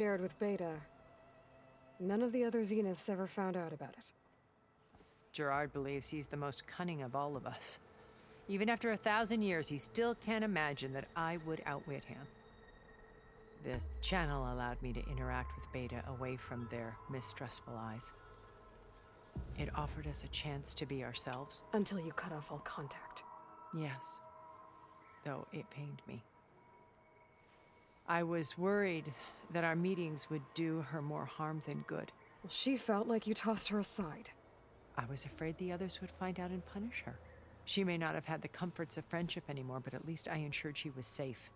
Shared with Beta. None of the other Zeniths ever found out about it. Gerard believes he's the most cunning of all of us. Even after 1,000 years, he still can't imagine that I would outwit him. The channel allowed me to interact with Beta away from their mistrustful eyes. It offered us a chance to be ourselves. Until you cut off all contact. Yes, though it pained me. I was worried that our meetings would do her more harm than good. Well, she felt like you tossed her aside. I was afraid the others would find out and punish her. She may not have had the comforts of friendship anymore, but at least I ensured she was safe.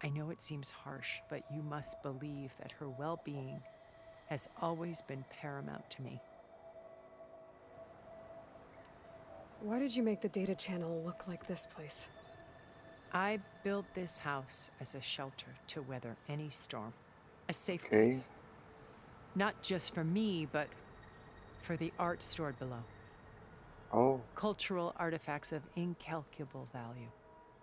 I know it seems harsh, but you must believe that her well-being has always been paramount to me. Why did you make the data channel look like this place? I built this house as a shelter to weather any storm. A safe place. Not just for me, but for the art stored below. Oh. Cultural artifacts of incalculable value.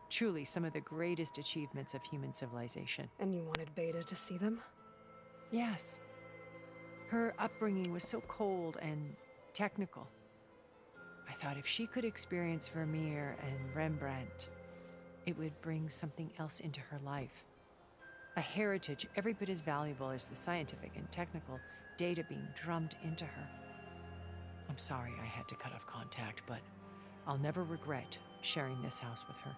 Truly some of the greatest achievements of human civilization. And you wanted Beta to see them? Yes. Her upbringing was so cold and technical. I thought if she could experience Vermeer and Rembrandt, it would bring something else into her life. A heritage every bit as valuable as the scientific and technical data being drummed into her. I'm sorry I had to cut off contact, but I'll never regret sharing this house with her.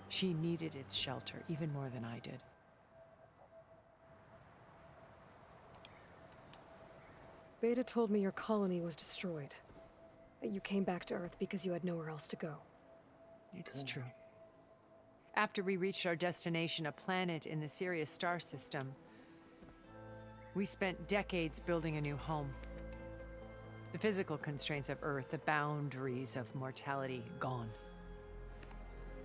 She needed its shelter even more than I did. Beta told me your colony was destroyed. That you came back to Earth because you had nowhere else to go. It's true. After we reached our destination, a planet in the Sirius star system, we spent decades building a new home. The physical constraints of Earth, the boundaries of mortality, gone.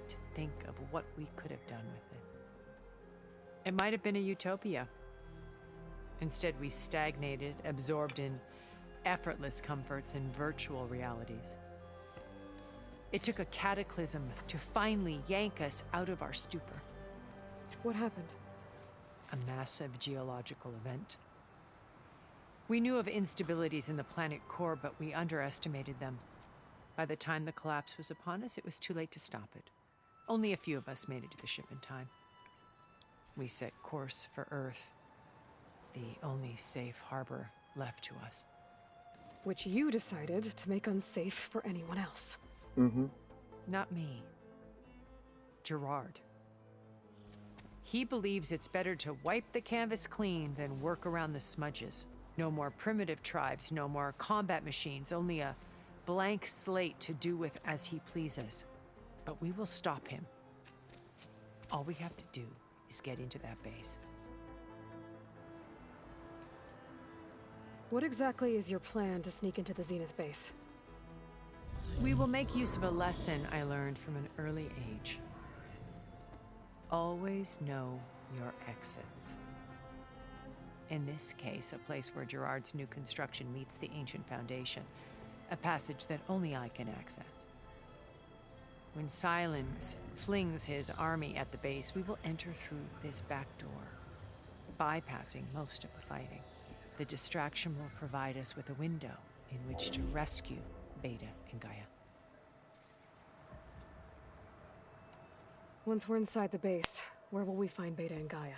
To think of what we could have done with it. It might have been a utopia. Instead, we stagnated, absorbed in effortless comforts and virtual realities. It took a cataclysm to finally yank us out of our stupor. What happened? A massive geological event. We knew of instabilities in the planet core, but we underestimated them. By the time the collapse was upon us, it was too late to stop it. Only a few of us made it to the ship in time. We set course for Earth, the only safe harbor left to us. Which you decided to make unsafe for anyone else. Mm-hmm. Not me. Gerard. He believes it's better to wipe the canvas clean than work around the smudges. No more primitive tribes, no more combat machines, only a blank slate to do with as he pleases. But we will stop him. All we have to do is get into that base. What exactly is your plan to sneak into the Zenith base? We will make use of a lesson I learned from an early age. Always know your exits. In this case, a place where Gerard's new construction meets the ancient foundation, a passage that only I can access. When Silence flings his army at the base, we will enter through this back door, bypassing most of the fighting. The distraction will provide us with a window in which to rescue Beta and Gaia. Once we're inside the base, where will we find Beta and Gaia?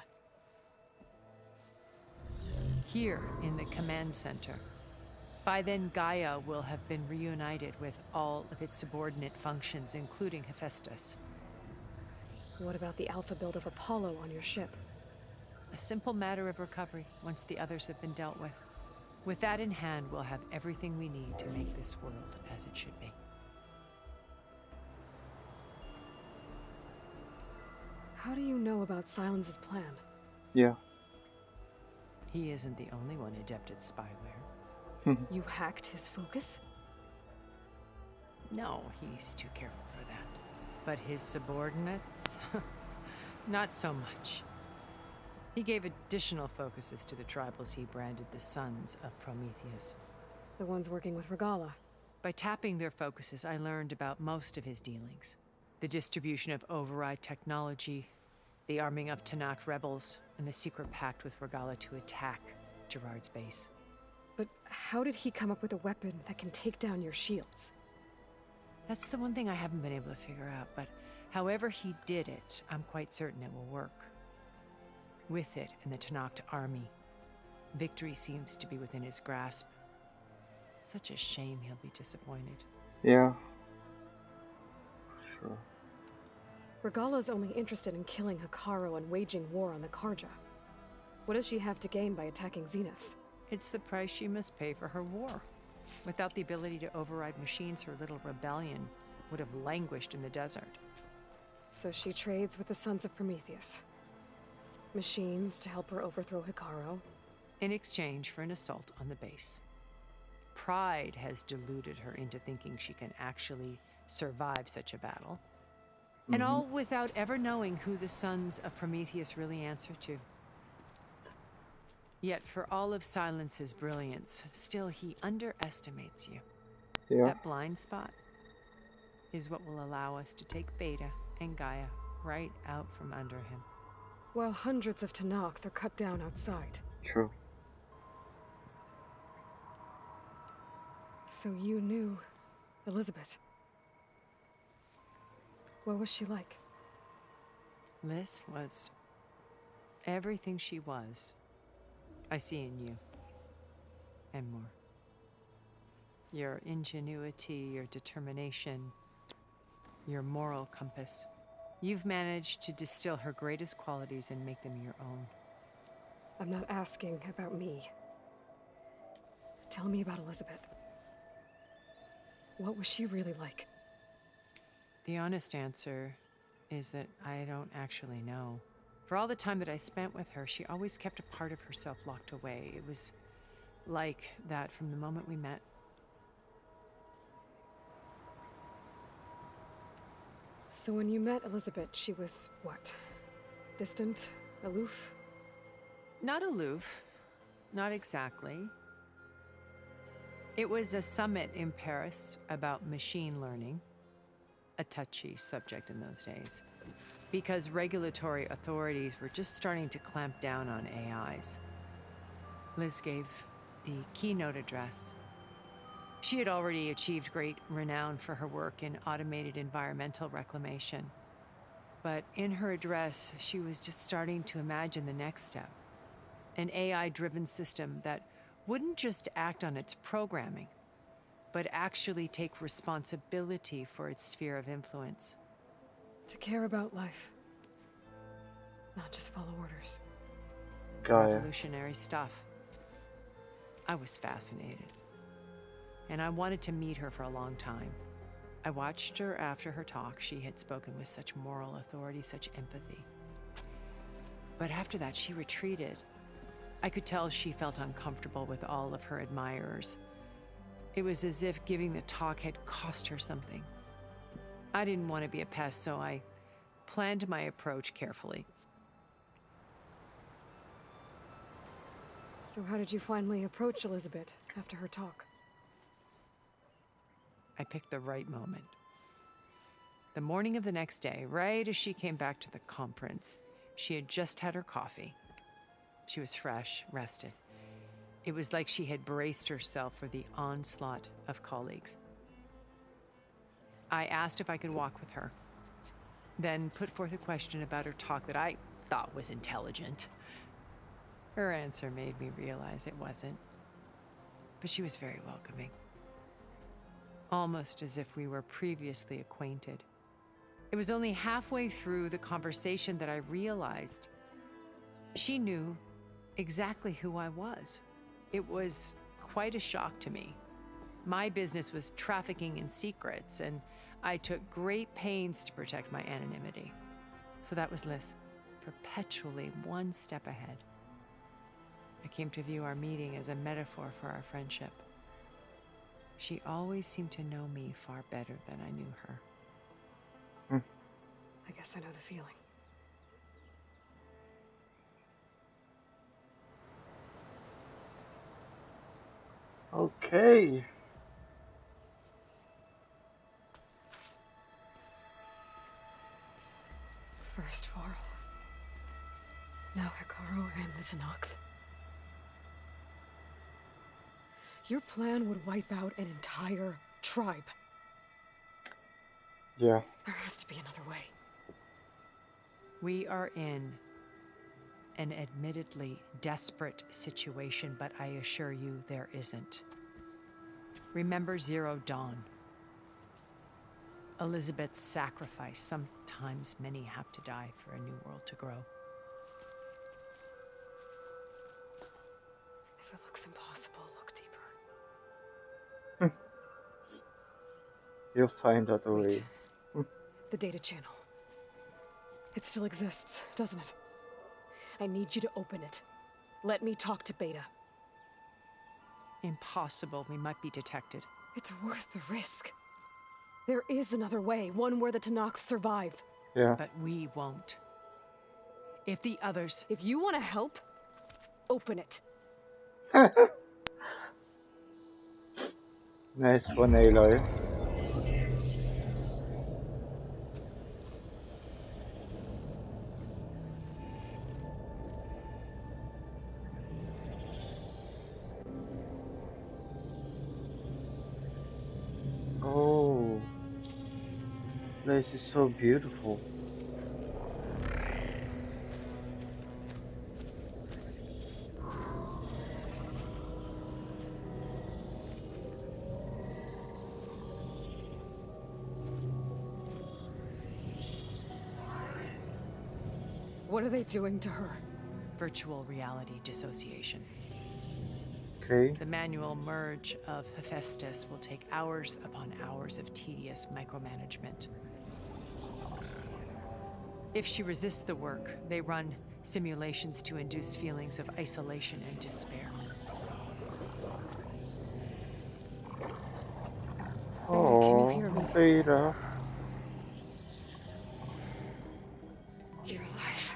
Here in the command center. By then, Gaia will have been reunited with all of its subordinate functions, including Hephaestus. What about the alpha build of Apollo on your ship? A simple matter of recovery once the others have been dealt with. With that in hand, we'll have everything we need to make this world as it should be. How do you know about Silence's plan? Yeah. He isn't the only one adept at spyware. You hacked his focus? No, he's too careful for that. But his subordinates? Not so much. He gave additional focuses to the tribals he branded the Sons of Prometheus. The ones working with Regala. By tapping their focuses, I learned about most of his dealings. The distribution of override technology, the arming of Tanakh rebels, and the secret pact with Regala to attack Gerard's base. But how did he come up with a weapon that can take down your shields? That's the one thing I haven't been able to figure out, but however he did it, I'm quite certain it will work. With it and the Tanakh army, victory seems to be within his grasp. Such a shame he'll be disappointed. Yeah. Sure. Regala's only interested in killing Hikaru and waging war on the Karja. What does she have to gain by attacking Zenith? It's the price she must pay for her war. Without the ability to override machines, her little rebellion would have languished in the desert. So she trades with the Sons of Prometheus. Machines to help her overthrow Hikaru. In exchange for an assault on the base. Pride has deluded her into thinking she can actually survive such a battle. And all without ever knowing who the Sons of Prometheus really answer to. Yet for all of Silence's brilliance, still he underestimates you. Yeah. That blind spot is what will allow us to take Beta and Gaia right out from under him. While hundreds of Tanakh are cut down outside. True. So you knew Elizabeth. What was she like? Liz was everything she was. I see in you. And more. Your ingenuity, your determination, your moral compass. You've managed to distill her greatest qualities and make them your own. I'm not asking about me. Tell me about Elizabeth. What was she really like? The honest answer is that I don't actually know. For all the time that I spent with her, she always kept a part of herself locked away. It was like that from the moment we met. So when you met Elizabeth, she was what? Distant? Aloof? Not aloof. Not exactly. It was a summit in Paris about machine learning. A touchy subject in those days. Because regulatory authorities were just starting to clamp down on AIs. Liz gave the keynote address. She had already achieved great renown for her work in automated environmental reclamation. But in her address, she was just starting to imagine the next step. An AI-driven system that wouldn't just act on its programming, but actually take responsibility for its sphere of influence. To care about life. Not just follow orders. Gaia. Revolutionary stuff. I was fascinated. And I wanted to meet her for a long time. I watched her after her talk. She had spoken with such moral authority, such empathy. But after that, she retreated. I could tell she felt uncomfortable with all of her admirers. It was as if giving the talk had cost her something. I didn't want to be a pest, so I planned my approach carefully. So how did you finally approach Elizabeth after her talk? I picked the right moment. The morning of the next day, right as she came back to the conference, she had just had her coffee. She was fresh, rested. It was like she had braced herself for the onslaught of colleagues. I asked if I could walk with her, then put forth a question about her talk that I thought was intelligent. Her answer made me realize it wasn't, but she was very welcoming. Almost as if we were previously acquainted. It was only halfway through the conversation that I realized she knew exactly who I was. It was quite a shock to me. My business was trafficking in secrets, and I took great pains to protect my anonymity. So that was Liz, perpetually one step ahead. I came to view our meeting as a metaphor for our friendship. She always seemed to know me far better than I knew her. I guess I know the feeling. Okay. First, Varl. Tenakth. Your plan would wipe out an entire tribe. Yeah. There has to be another way. We are in an admittedly desperate situation, but I assure you there isn't. Remember Zero Dawn. Elizabeth's sacrifice. Sometimes many have to die for a new world to grow. If it looks impossible, look deeper. You'll find out a way. Wait. The data channel. It still exists, doesn't it? I need you to open it. Let me talk to Beta. Impossible. We might be detected. It's worth the risk. There is another way, one where the Tenakth survive. Yeah. But we won't. If the others... If you want to help, open it. Nice one, Aloy. Oh, this is so beautiful. What are they doing to her? Virtual reality dissociation. Okay. The manual merge of Hephaestus will take hours upon hours of tedious micromanagement. If she resists the work, they run simulations to induce feelings of isolation and despair. Oh, hear me? Beta. You're alive.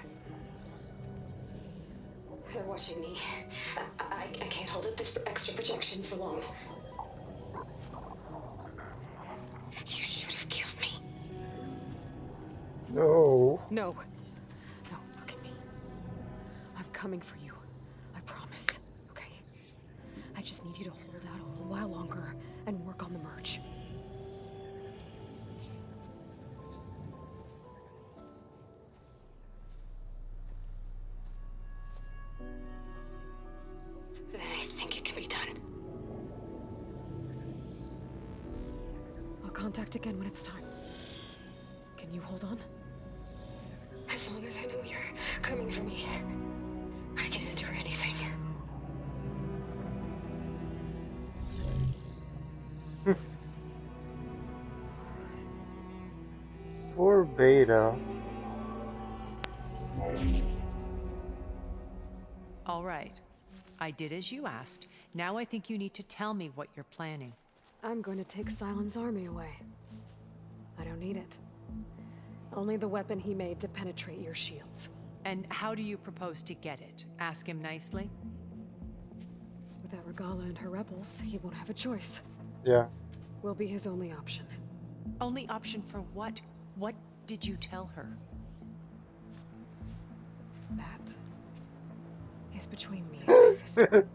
They're watching me. I can't hold up this extra projection for long. You should have killed me. No. No. No, look at me. I'm coming for you. I promise. Okay? I just need you to hold out a little while longer and work on the merge. Then I think it can be done. I'll contact again when it's time. Can you hold on? As long as I know you're coming for me, I can endure anything. Poor Beta. All right. I did as you asked. Now I think you need to tell me what you're planning. I'm going to take Silent's army away. I don't need it. Only the weapon he made to penetrate your shields. And how do you propose to get it? Ask him nicely? Without Regala and her rebels, he won't have a choice. Yeah. We'll be his only option. Only option for what? What did you tell her? That is between me and my sister.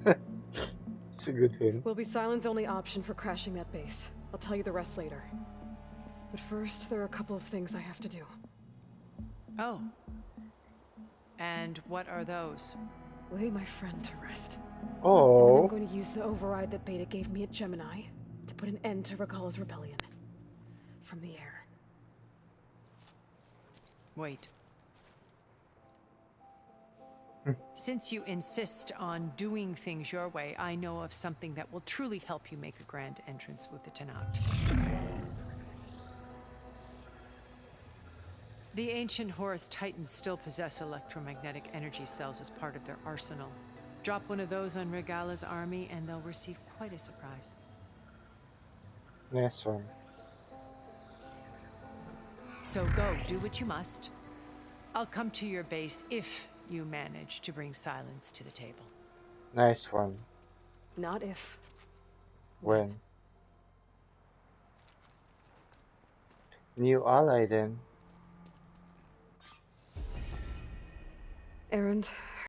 It's a good thing. Will be Silent's only option for crashing that base. I'll tell you the rest later. But first, there are a couple of things I have to do. Oh. And what are those? Lay my friend to rest. And then Oh. I'm going to use the override that Beta gave me at Gemini to put an end to Regala's rebellion. From the air. Wait. Since you insist on doing things your way, I know of something that will truly help you make a grand entrance with the Tenakth. The ancient Horus Titans still possess electromagnetic energy cells as part of their arsenal. Drop one of those on Regala's army and they'll receive quite a surprise. Nice one. So go, do what you must. I'll come to your base if you manage to bring silence to the table. Nice one. Not if. When? New ally then. Erend,